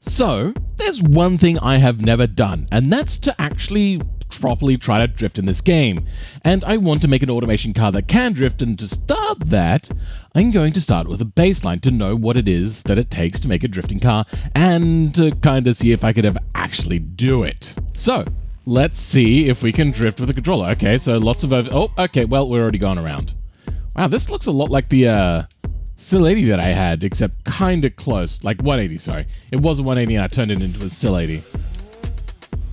So, there's one thing I have never done, and that's to actually properly try to drift in this game. And I want to make an automation car that can drift, and to start that, I'm going to start with a baseline to know what it is that it takes to make a drifting car, and to kind of see if I could ever actually do it. So, let's see if we can drift with a controller. Okay, so lots of... Oh, okay, well, we're already gone around. Wow, this looks a lot like the... Still 80 that I had, except kind of close. Like 180, sorry. It was a 180 and I turned it into a Still 80.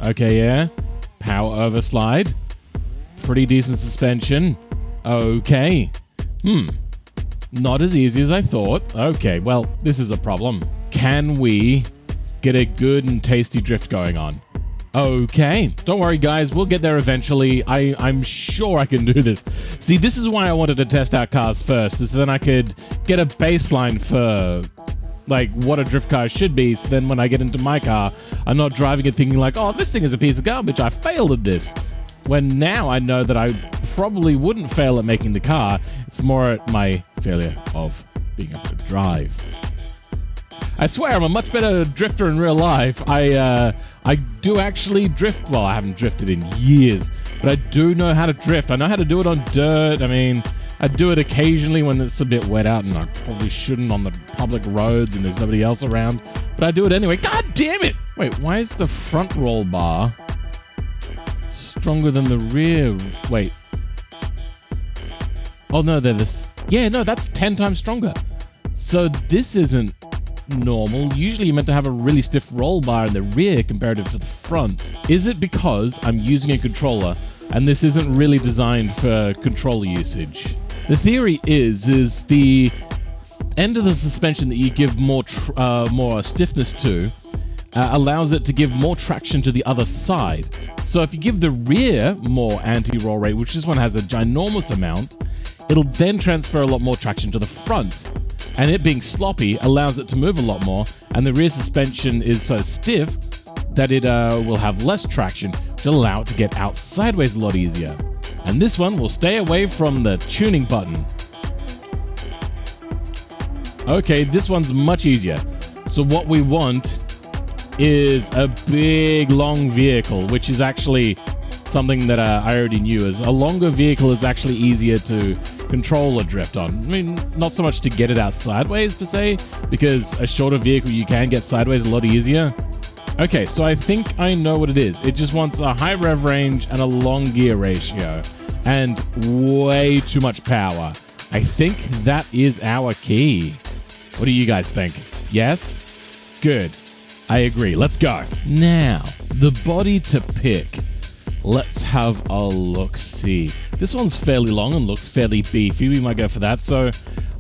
Okay, yeah. Power overslide. Pretty decent suspension. Okay. Not as easy as I thought. Okay, well, this is a problem. Can we get a good and tasty drift going on? Okay, don't worry guys, we'll get there eventually. I'm sure I can do this. See, this is why I wanted to test out cars first, is so then I could get a baseline for like what a drift car should be, so then when I get into my car, I'm not driving it thinking like, oh, this thing is a piece of garbage, I failed at this. When now I know that I probably wouldn't fail at making the car, it's more at my failure of being able to drive. I swear I'm a much better drifter in real life. I do actually drift. Well, I haven't drifted in years, but I do know how to drift. I know how to do it on dirt. I mean, I do it occasionally when it's a bit wet out, and I probably shouldn't on the public roads and there's nobody else around, but I do it anyway. God damn it! Wait, why is the front roll bar stronger than the rear? Wait. Oh no, they're this. Yeah, no, that's 10 times stronger. So this isn't normal. Usually you're meant to have a really stiff roll bar in the rear comparative to the front. Is it because I'm using a controller and this isn't really designed for controller usage? The theory is the end of the suspension that you give more stiffness to allows it to give more traction to the other side. So if you give the rear more anti-roll rate, which this one has a ginormous amount, it'll then transfer a lot more traction to the front. And it being sloppy allows it to move a lot more, and the rear suspension is so stiff that it will have less traction, which will allow it to get out sideways a lot easier. And this one will stay away from the tuning button. Okay, this one's much easier. So what we want is a big, long vehicle, which is actually something that I already knew. Is a longer vehicle is actually easier to control a drift on. I mean, not so much to get it out sideways per se, because a shorter vehicle you can get sideways a lot easier. Okay, so I think I know what it is. It just wants a high rev range and a long gear ratio, and way too much power. I think that is our key. What do you guys think? Yes? Good. I agree. Let's go. Now, the body to pick. Let's have a look-see. This one's fairly long and looks fairly beefy. We might go for that. So,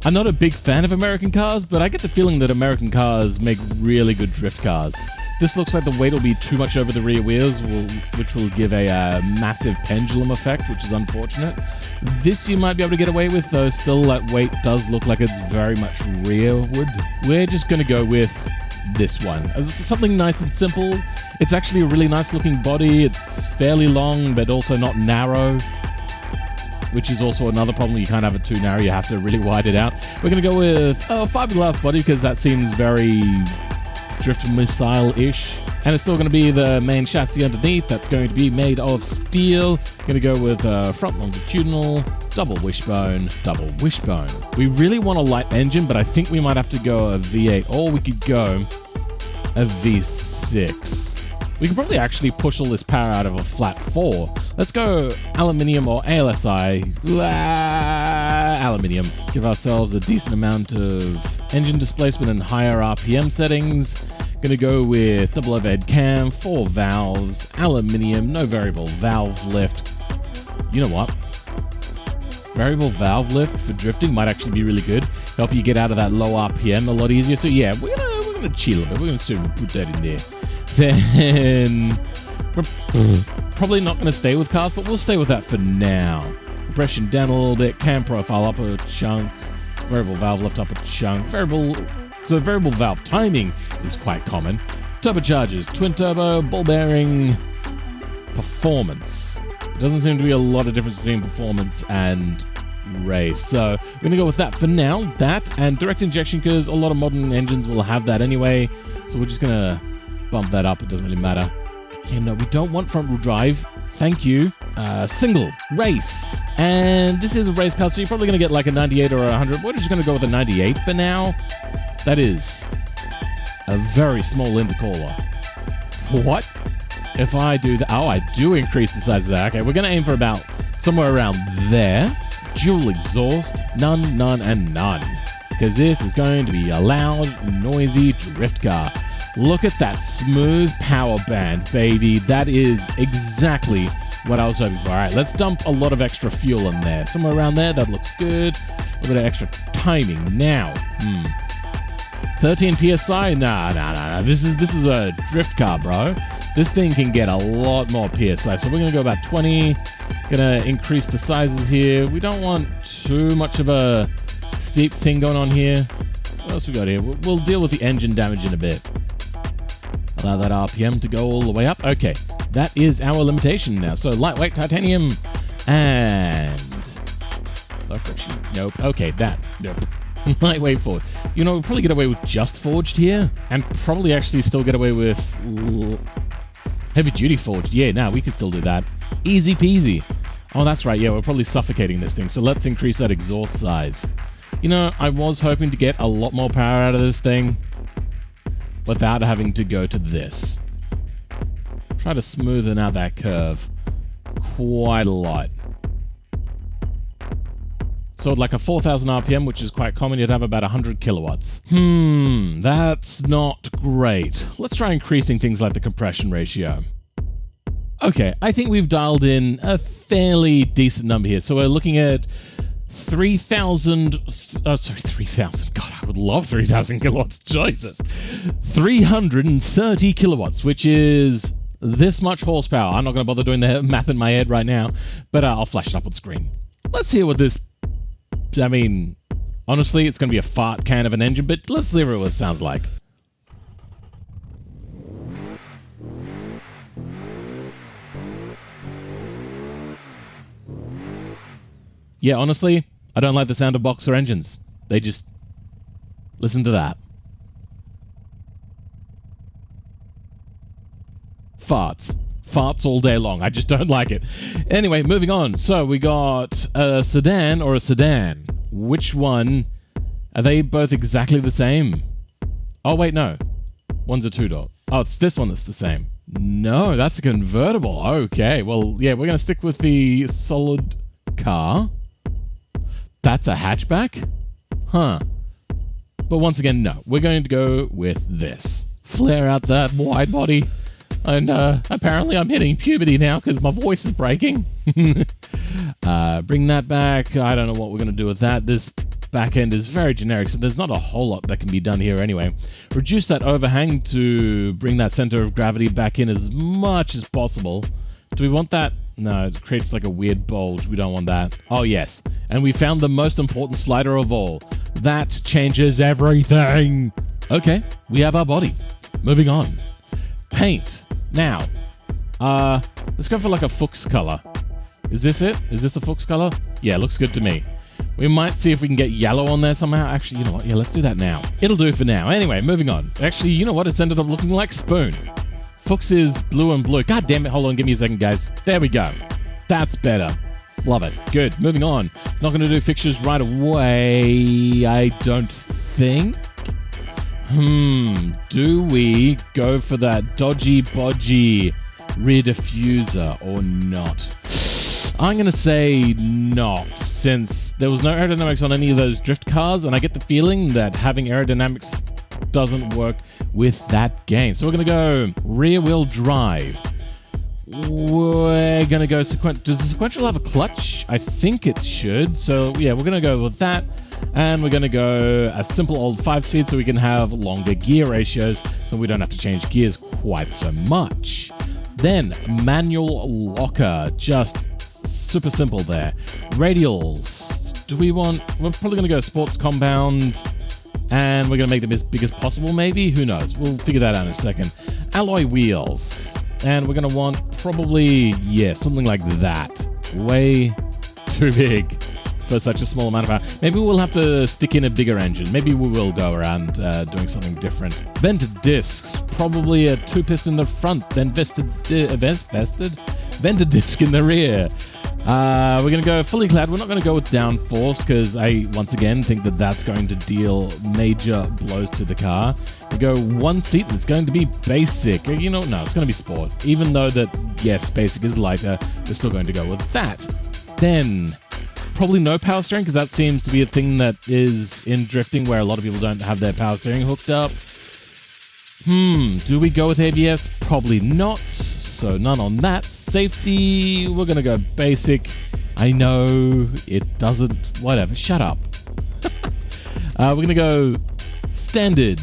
I'm not a big fan of American cars, but I get the feeling that American cars make really good drift cars. This looks like the weight will be too much over the rear wheels, which will give a massive pendulum effect, which is unfortunate. This you might be able to get away with, though still that weight does look like it's very much rearward. We're just going to go with this one. As something nice and simple. It's actually a really nice looking body. It's fairly long, but also not narrow, which is also another problem. You can't have it too narrow. You have to really widen it out. We're going to go with a fiberglass body because that seems very drift missile-ish. And it's still going to be the main chassis underneath. That's going to be made of steel. Going to go with front longitudinal, double wishbone, double wishbone. We really want a light engine, but I think we might have to go a V8, or we could go a V6. We could probably actually push all this power out of a flat 4. Let's go aluminium or ALSI. Aluminium. Give ourselves a decent amount of engine displacement and higher RPM settings. Gonna go with double overhead cam, 4 valves, aluminium, no variable valve lift. You know what? Variable valve lift for drifting might actually be really good. Help you get out of that low RPM a lot easier. So yeah, we're gonna chill a bit. We're gonna soon put that in there. Then we're probably not gonna stay with cars, but we'll stay with that for now. Compression down a little bit, cam profile up a chunk, variable valve lift up a chunk, variable valve timing is quite common. Turbochargers, twin turbo, ball bearing, performance. There doesn't seem to be a lot of difference between performance and race. So we're going to go with that for now. That and direct injection, because a lot of modern engines will have that anyway. So we're just going to bump that up. It doesn't really matter. Okay, no, we don't want front wheel drive. Thank you. Single race. And this is a race car, so you're probably going to get like a 98 or a 100. We're just going to go with a 98 for now. That is a very small intercooler. What? If I do that? Oh, I do increase the size of that. Okay, we're going to aim for about somewhere around there. Dual exhaust. None, none, and none. Because this is going to be a loud, noisy drift car. Look at that smooth power band, baby. That is exactly what I was hoping for. All right, let's dump a lot of extra fuel in there. Somewhere around there, that looks good. A little bit of extra timing now. 13 PSI? Nah. This is a drift car, bro. This thing can get a lot more PSI. So we're going to go about 20. Going to increase the sizes here. We don't want too much of a steep thing going on here. What else we got here? We'll deal with the engine damage in a bit. Allow that RPM to go all the way up. Okay, that is our limitation now. So lightweight titanium and low friction. Nope. Okay, that. Nope. Lightweight forged. You know, we'll probably get away with just forged here, and probably actually still get away with heavy duty forged. Yeah, now we can still do that. Easy peasy. Oh, that's right. Yeah, we're probably suffocating this thing. So let's increase that exhaust size. You know, I was hoping to get a lot more power out of this thing without having to go to this. Try to smoothen out that curve quite a lot. So at like a 4,000 RPM, which is quite common, you'd have about 100 kilowatts. That's not great. Let's try increasing things like the compression ratio. Okay, I think we've dialed in a fairly decent number here. So we're looking at 3,000. Oh, sorry, 3,000. God, I would love 3,000 kilowatts. Jesus. 330 kilowatts, which is this much horsepower. I'm not going to bother doing the math in my head right now, but I'll flash it up on screen. Let's hear what this. I mean, honestly, it's going to be a fart can of an engine, but let's see what it sounds like. Yeah, honestly, I don't like the sound of boxer engines. They just... Listen to that. Farts. Farts all day long. I just don't like it. Anyway, moving on. So we got a sedan or a sedan. Which one? Are they both exactly the same? Oh, wait, no. One's a two-door. Oh, it's this one that's the same. No, that's a convertible. Okay, well, yeah, we're going to stick with the solid car. That's a hatchback? Huh. But once again, no. We're going to go with this. Flare out that wide body. And apparently I'm hitting puberty now because my voice is breaking. Bring that back. I don't know what we're going to do with that. This back end is very generic, so there's not a whole lot that can be done here anyway. Reduce that overhang to bring that center of gravity back in as much as possible. Do we want that? No, it creates like a weird bulge. We don't want that. Oh, yes. And we found the most important slider of all. That changes everything. Okay, we have our body. Moving on. Paint. Now, let's go for like a Fuchs color. Is this it? Is this the Fuchs color? Yeah, looks good to me. We might see if we can get yellow on there somehow. Actually, you know what? Yeah, let's do that now. It'll do for now. Anyway, moving on. Actually, you know what? It's ended up looking like Spoon. Fuchs is blue and blue. God damn it. Hold on. Give me a second, guys. There we go. That's better. Love it. Good. Moving on. Not going to do fixtures right away, I don't think. Do we go for that dodgy bodgy rear diffuser or not? I'm going to say not, since there was no aerodynamics on any of those drift cars, and I get the feeling that having aerodynamics doesn't work with that game. So we're going to go rear wheel drive. We're going to go sequential. Does the sequential have a clutch? I think it should. So yeah, we're going to go with that. And we're going to go a simple old 5-speed so we can have longer gear ratios so we don't have to change gears quite so much. Then manual locker, just super simple there. Radials, do we want, we're probably going to go sports compound and we're going to make them as big as possible maybe, who knows, we'll figure that out in a second. Alloy wheels, and we're going to want probably, yeah, something like that. Way too big for such a small amount of power. Maybe we'll have to stick in a bigger engine. Maybe we will go around doing something different. Vented discs, probably a 2-piston in the front, then vented disc in the rear. We're going to go fully clad. We're not going to go with downforce because I, once again, think that that's going to deal major blows to the car. We go one seat. It's going to be basic. You know, no, it's going to be sport. Even though that, yes, basic is lighter, we're still going to go with that. Then, probably no power steering because that seems to be a thing that is in drifting where a lot of people don't have their power steering hooked up. Do we go with ABS? Probably not. So none on that. Safety, we're going to go basic. I know it doesn't... Whatever, shut up. We're going to go standard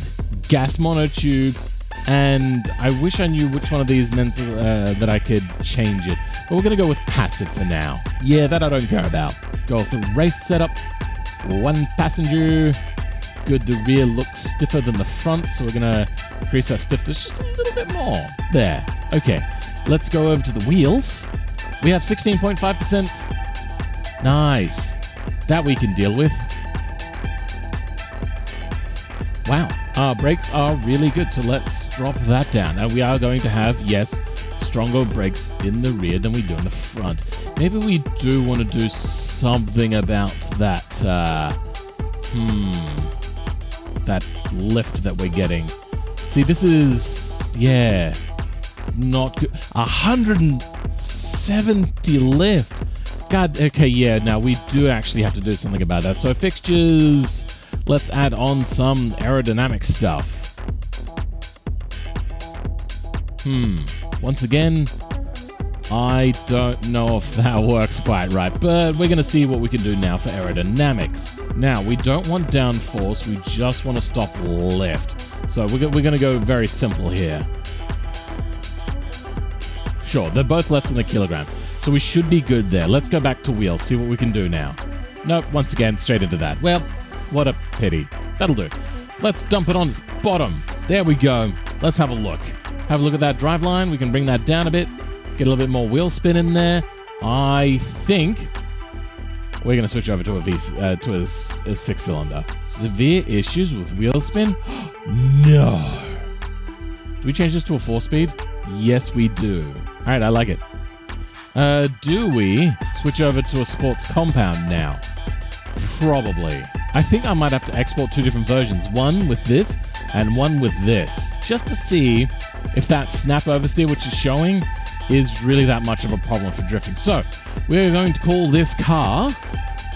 gas monotube. And I wish I knew which one of these meant that I could change it. But we're going to go with passive for now. Yeah, that I don't care about. Go with the race setup. 1 passenger. Good, the rear looks stiffer than the front, so we're going to increase that stiffness just a little bit more. There. Okay, let's go over to the wheels. We have 16.5%. Nice. That we can deal with. Wow, our brakes are really good, so let's drop that down. And we are going to have, yes, stronger brakes in the rear than we do in the front. Maybe we do want to do something about that, that lift that we're getting. See, this is, yeah, not good. 170 lift. God, okay, yeah, now we do actually have to do something about that. So fixtures, let's add on some aerodynamic stuff. Once again, I don't know if that works quite right, but we're going to see what we can do now for aerodynamics. Now, we don't want downforce, we just want to stop lift. So we're going to go very simple here. Sure, they're both less than a kilogram, so we should be good there. Let's go back to wheels, see what we can do now. Nope, once again, straight into that. Well, what a pity. That'll do. Let's dump it on its bottom. There we go. Let's have a look. Have a look at that driveline. We can bring that down a bit. Get a little bit more wheel spin in there. I think we're going to switch over to a 6-cylinder. Severe issues with wheel spin? No. Do we change this to a 4-speed? Yes, we do. All right, I like it. Do we switch over to a sports compound now? Probably. I think I might have to export 2 different versions. One with this and one with this. Just to see if that snap oversteer which is showing is really that much of a problem for drifting. So, we're going to call this car,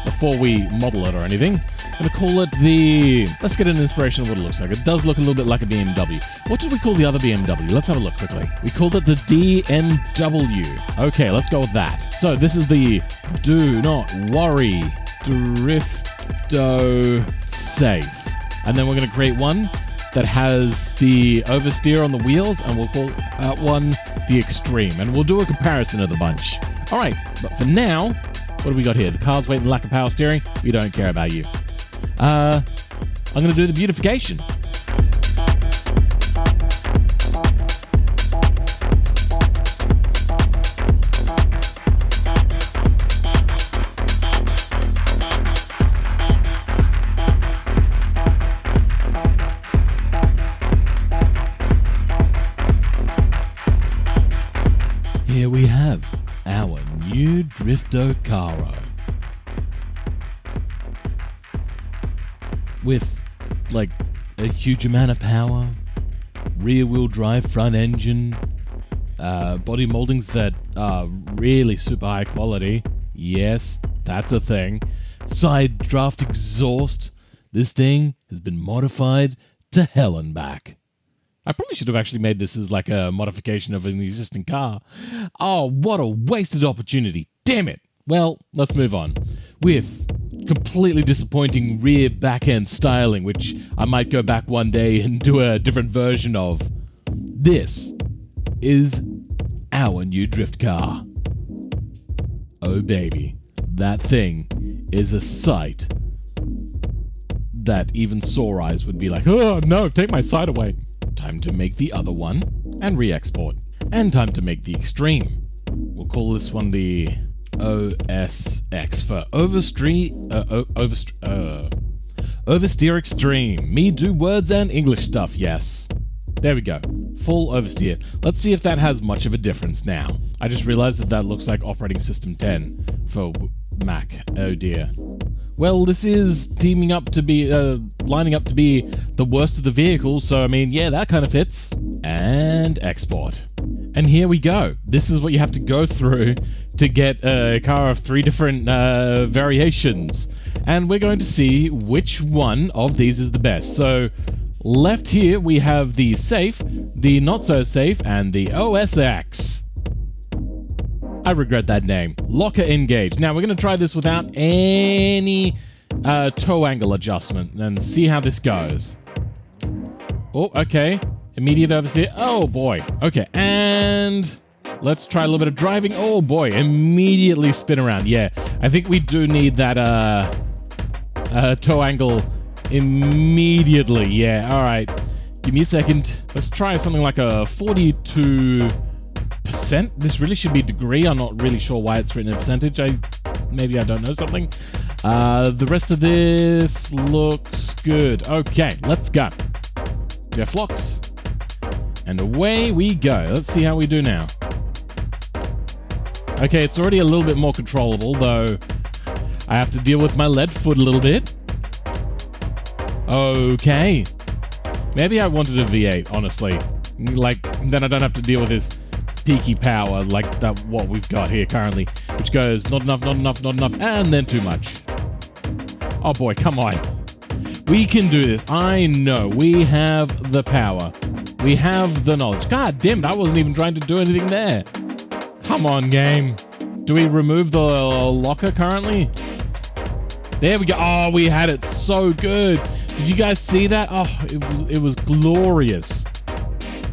before we model it or anything, I'm going to call it the... Let's get an inspiration of what it looks like. It does look a little bit like a BMW. What did we call the other BMW? Let's have a look quickly. We called it the DNW. Okay, let's go with that. So, this is the Do Not Worry Drifto Safe. And then we're going to create one that has the oversteer on the wheels, and we'll call that one the Extreme, and we'll do a comparison of the bunch. All right, but for now, what do we got here? The car's weight and lack of power steering. We don't care about you. I'm going to do the beautification. Here we have our new Drifto Caro. With, like, a huge amount of power, rear-wheel drive front engine, body moldings that are really super high quality. Yes, that's a thing. Side draft exhaust. This thing has been modified to hell and back. I probably should have actually made this as like a modification of an existing car. Oh, what a wasted opportunity. Damn it. Well, let's move on. With completely disappointing rear back-end styling, which I might go back one day and do a different version of. This is our new drift car. Oh baby, that thing is a sight that even sore eyes would be like, oh no, take my sight away. Time to make the other one and re-export. And time to make the Extreme. We'll call this one the OSX for Oversteer Extreme. Me do words and English stuff, yes. There we go. Full oversteer. Let's see if that has much of a difference now. I just realized that looks like operating system 10 for Mac. Oh dear. Well, this is lining up to be the worst of the vehicles, so I mean, yeah, that kind of fits. And export. And here we go. This is what you have to go through to get a car of 3 different variations. And we're going to see which one of these is the best. So, left here we have the safe, the not so safe, and the OSX. I regret that name. Locker engage. Now we're going to try this without any toe angle adjustment and see how this goes. Oh, okay. Immediate oversteer. Oh boy. Okay, and let's try a little bit of driving. Oh boy, immediately spin around. Yeah, I think we do need that toe angle immediately. Yeah, all right. Give me a second. Let's try something like a 42%. This really should be degree. I'm not really sure why it's written in percentage. Maybe I don't know something. The rest of this looks good. Okay, let's go. Deflocks. And away we go. Let's see how we do now. Okay, it's already a little bit more controllable, though I have to deal with my lead foot a little bit. Okay. Maybe I wanted a V8, honestly. Like, then I don't have to deal with this peaky power like that what we've got here currently, which goes not enough, not enough, not enough, and then too much. Oh boy, come on. We can do this. I know. We have the power. We have the knowledge. God damn it, I wasn't even trying to do anything there. Come on, game. Do we remove the locker currently? There we go. Oh, we had it so good. Did you guys see that? Oh, it was glorious.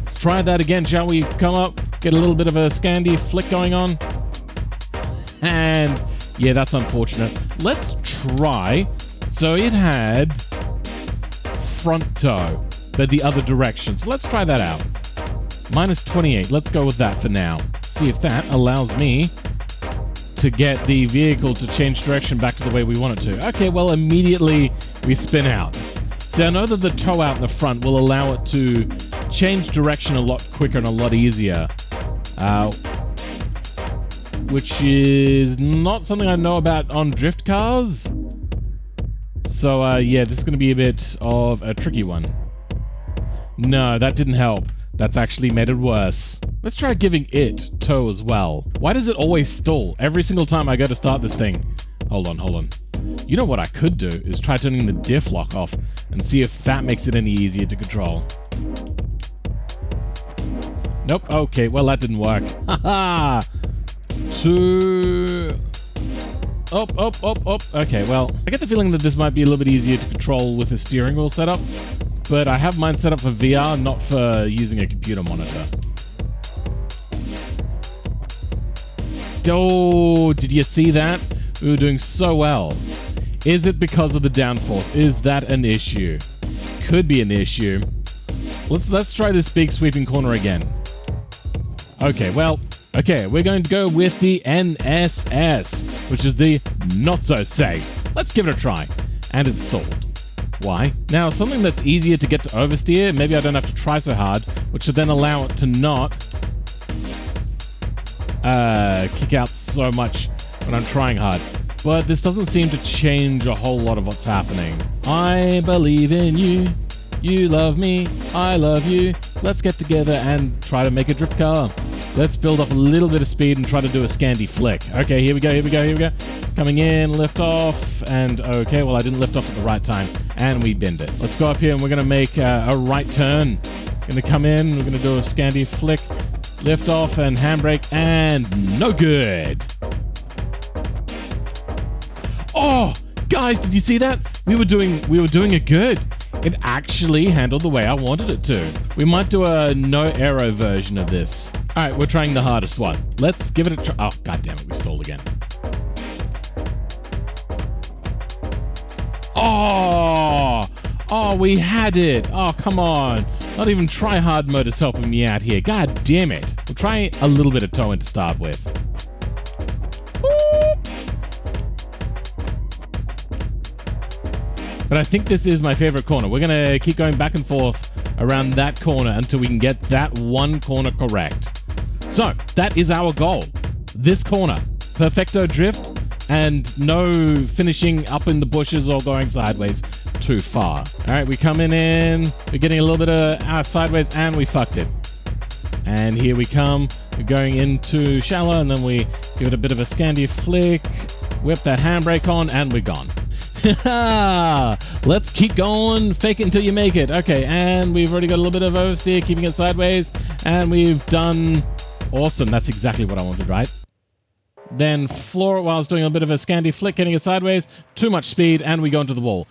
Let's try that again, shall we? Come up, get a little bit of a Scandi flick going on. And yeah, that's unfortunate. Let's try. So it had front toe, but the other direction. So let's try that out. Minus 28. Let's go with that for now. See if that allows me to get the vehicle to change direction back to the way we want it to. Okay, well, immediately we spin out. See, I know that the toe out in the front will allow it to change direction a lot quicker and a lot easier, which is not something I know about on drift cars. So, yeah, this is going to be a bit of a tricky one. No, that didn't help. That's actually made it worse. Let's try giving it toe as well. Why does it always stall every single time I go to start this thing? Hold on, hold on. You know what I could do is try turning the diff lock off and see if that makes it any easier to control. Nope. Okay, well, that didn't work. Haha! Okay, well, I get the feeling that this might be a little bit easier to control with a steering wheel setup, but I have mine set up for VR, not for using a computer monitor. Oh, did you see that? We were doing so well. Is it because of the downforce? Is that an issue? Could be an issue. Let's try this big sweeping corner again. Okay, well, okay, we're going to go with the NSS, which is the not so safe. Let's give it a try. And it's stalled. Why? Now, something that's easier to get to oversteer, maybe I don't have to try so hard, which should then allow it to not kick out so much when I'm trying hard. But this doesn't seem to change a whole lot of what's happening. I believe in you. You love me. I love you. Let's get together and try to make a drift car. Let's build up a little bit of speed and try to do a Scandi flick. Okay, here we go, here we go, here we go. Coming in, lift off, and okay, well, I didn't lift off at the right time, and we bend it. Let's go up here, and we're going to make a right turn. Going to come in, we're going to do a Scandi flick, lift off, and handbrake, and no good. Oh, guys, did you see that? We were doing it good. It actually handled the way I wanted it to. We might do a no aero version of this. All right, we're trying the hardest one. Let's give it a try. Oh, god damn it, we stalled again. Oh, we had it. Oh, come on. Not even try hard mode is helping me out here. God damn it. We'll try a little bit of towing to start with. Woo! But I think this is my favorite corner. We're going to keep going back and forth around that corner until we can get that one corner correct. So, that is our goal. This corner. Perfecto drift and no finishing up in the bushes or going sideways too far. All right, we coming in. We're getting a little bit of sideways and we fucked it. And here we come. We're going into shallow and then we give it a bit of a Scandi flick. Whip that handbrake on and we're gone. Let's keep going. Fake it until you make it. Okay, and we've already got a little bit of oversteer, keeping it sideways. And we've done... Awesome, that's exactly what I wanted, right? Then floor it while I was doing a bit of a Scandi flick, getting it sideways. Too much speed, and we go into the wall.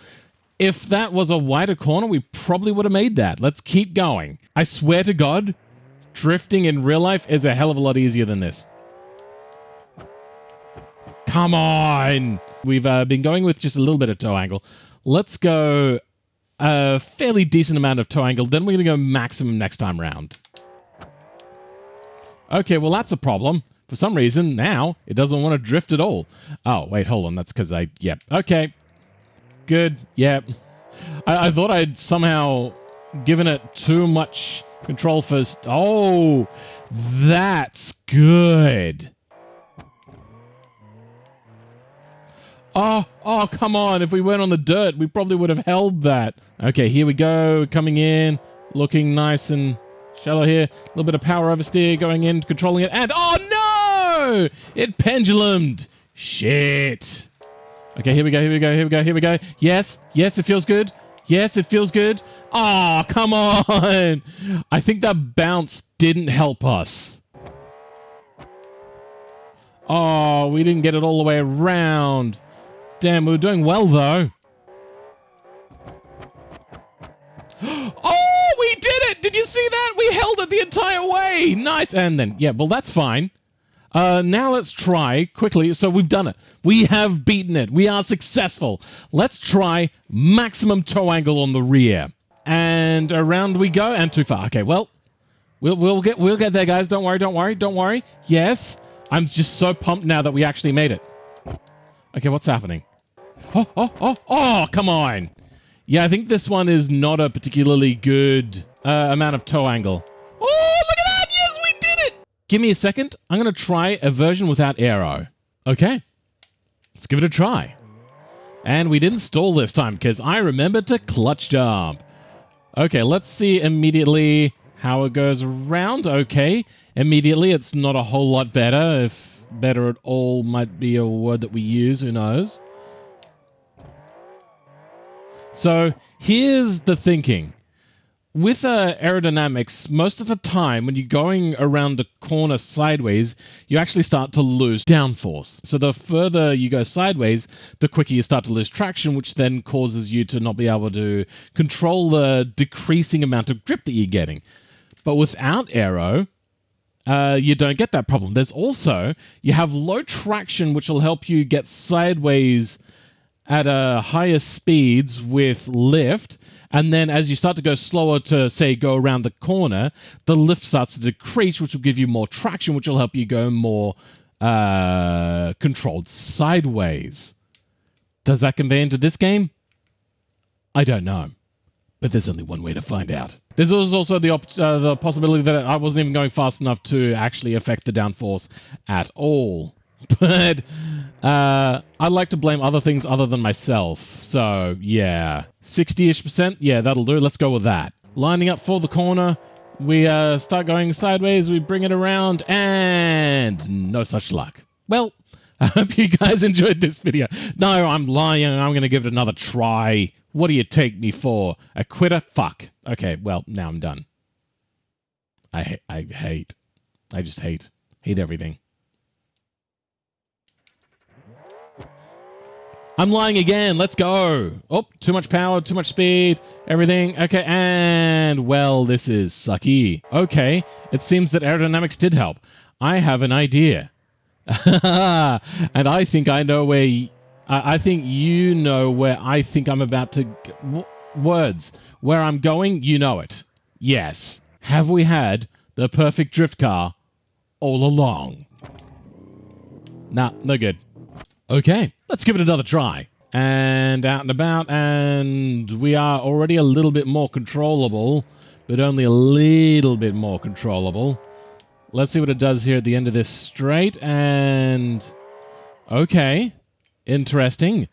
If that was a wider corner, we probably would have made that. Let's keep going. I swear to God, drifting in real life is a hell of a lot easier than this. Come on! We've been going with just a little bit of toe angle. Let's go a fairly decent amount of toe angle. Then we're going to go maximum next time round. Okay, well, that's a problem. For some reason, now, it doesn't want to drift at all. Oh, wait, hold on. That's because Yep. Okay. Good. Yep. I thought I'd somehow given it too much control first. Oh, that's good. Oh, come on. If we weren't on the dirt, we probably would have held that. Okay, here we go. Coming in. Looking nice and shallow here. A little bit of power oversteer going in, controlling it. And, oh, no! It pendulumed. Shit. Okay, here we go. Yes, it feels good. Yes, it feels good. Oh, come on. I think that bounce didn't help us. Oh, we didn't get it all the way around. Damn, we were doing well, though. Oh, we did it! Did you see that? We held it the entire way. Nice. And then, yeah, well, that's fine. Now let's try quickly. So we've done it. We have beaten it. We are successful. Let's try maximum toe angle on the rear. And around we go. And too far. Okay, well, we'll get there, guys. Don't worry. Yes. I'm just so pumped now that we actually made it. Okay, what's happening? Oh, come on. Yeah, I think this one is not a particularly good amount of toe angle. Oh, look at that! Yes, we did it! Give me a second. I'm going to try a version without aero. Okay. Let's give it a try. And we didn't stall this time because I remembered to clutch jump. Okay, let's see immediately how it goes around. Okay. Immediately, it's not a whole lot better. If better at all might be a word that we use, who knows? So here's the thinking. With aerodynamics, most of the time when you're going around the corner sideways, you actually start to lose downforce. So the further you go sideways, the quicker you start to lose traction, which then causes you to not be able to control the decreasing amount of grip that you're getting. But without aero, you don't get that problem. There's also, you have low traction, which will help you get sideways at higher speeds with lift, and then as you start to go slower to, say, go around the corner, the lift starts to decrease, which will give you more traction, which will help you go more controlled sideways. Does that convey into this game? I don't know, but there's only one way to find out. There's also the possibility that I wasn't even going fast enough to actually affect the downforce at all. But I'd like to blame other things other than myself. So, yeah. 60-ish%? Yeah, that'll do. Let's go with that. Lining up for the corner. We start going sideways. We bring it around. And no such luck. Well, I hope you guys enjoyed this video. No, I'm lying. I'm going to give it another try. What do you take me for? A quitter? Fuck. Okay, well, now I'm done. I just hate everything. I'm lying again. Let's go. Oh, too much power, too much speed, everything. Okay, and, well, this is sucky. Okay, it seems that aerodynamics did help. I have an idea. And I think I know where... I think you know where I think I'm about to... Words. Where I'm going, you know it. Yes. Have we had the perfect drift car all along? Nah, no good. Okay, let's give it another try. and out and about, and we are already a little bit more controllable, but only a little bit more controllable. Let's see what it does here at the end of this straight, and okay, interesting.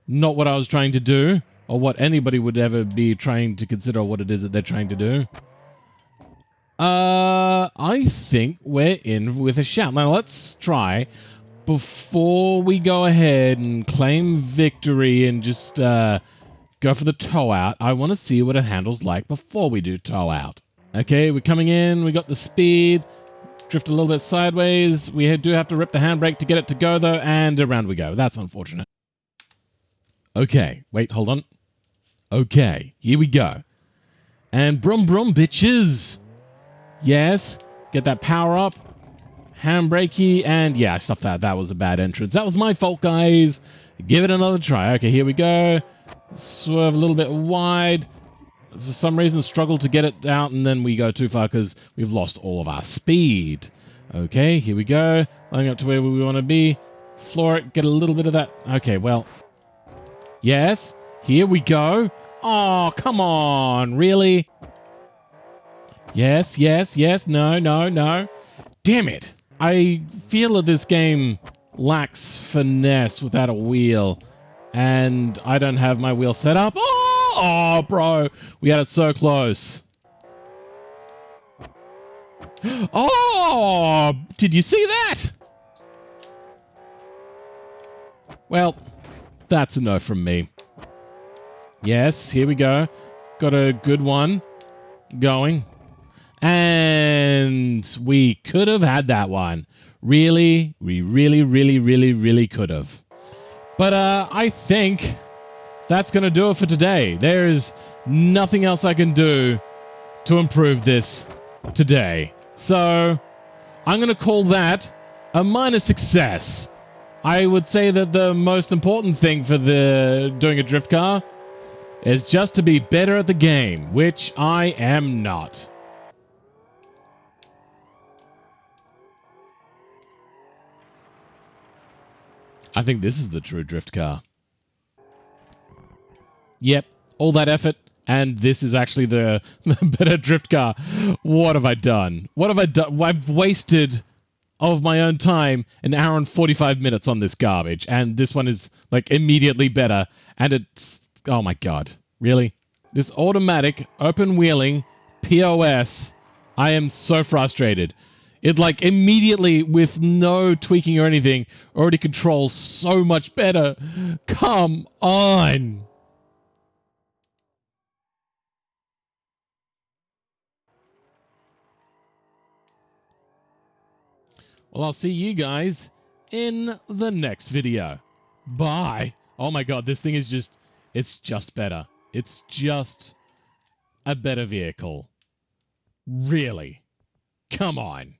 Not what I was trying to do, or what anybody would ever be trying to consider what it is that they're trying to do. I think we're in with a shout. Now let's try, before we go ahead and claim victory and just go for the toe out, I want to see what it handles like before we do toe out. Okay, we're coming in, we got the speed, drift a little bit sideways. We do have to rip the handbrake to get it to go though, and around we go. That's unfortunate. Okay, wait, hold on. Okay, here we go. And brum brum bitches. Yes, get that power up. Handbrakey, and yeah, stuff that was a bad entrance. That was my fault, guys. Give it another try. Okay, here we go. Swerve a little bit wide. For some reason, struggle to get it out, and then we go too far because we've lost all of our speed. Okay, here we go. Lining up to where we want to be. Floor it, get a little bit of that. Okay, well. Yes, here we go. Oh, come on. Really? Yes, yes, yes. No, no, no. Damn it. I feel that this game lacks finesse without a wheel, and I don't have my wheel set up. Oh, bro, we had it so close. Oh, did you see that? Well, that's a no from me. Yes, here we go. Got a good one going. And we could have had that one. Really, we really could have. But I think that's going to do it for today. There's nothing else I can do to improve this today. So I'm going to call that a minor success. I would say that the most important thing for doing a drift car is just to be better at the game, which I am not. I think this is the true drift car. Yep, all that effort, and this is actually the better drift car. What have I done? What have I done? I've wasted of my own time an hour and 45 minutes on this garbage, and this one is like immediately better, and it's... oh my god. Really? This automatic open wheeling POS, I am so frustrated. It like immediately, with no tweaking or anything, already controls so much better. Come on. Well, I'll see you guys in the next video. Bye. Oh my god, this thing is just... it's just better. It's just a better vehicle. Really? Come on.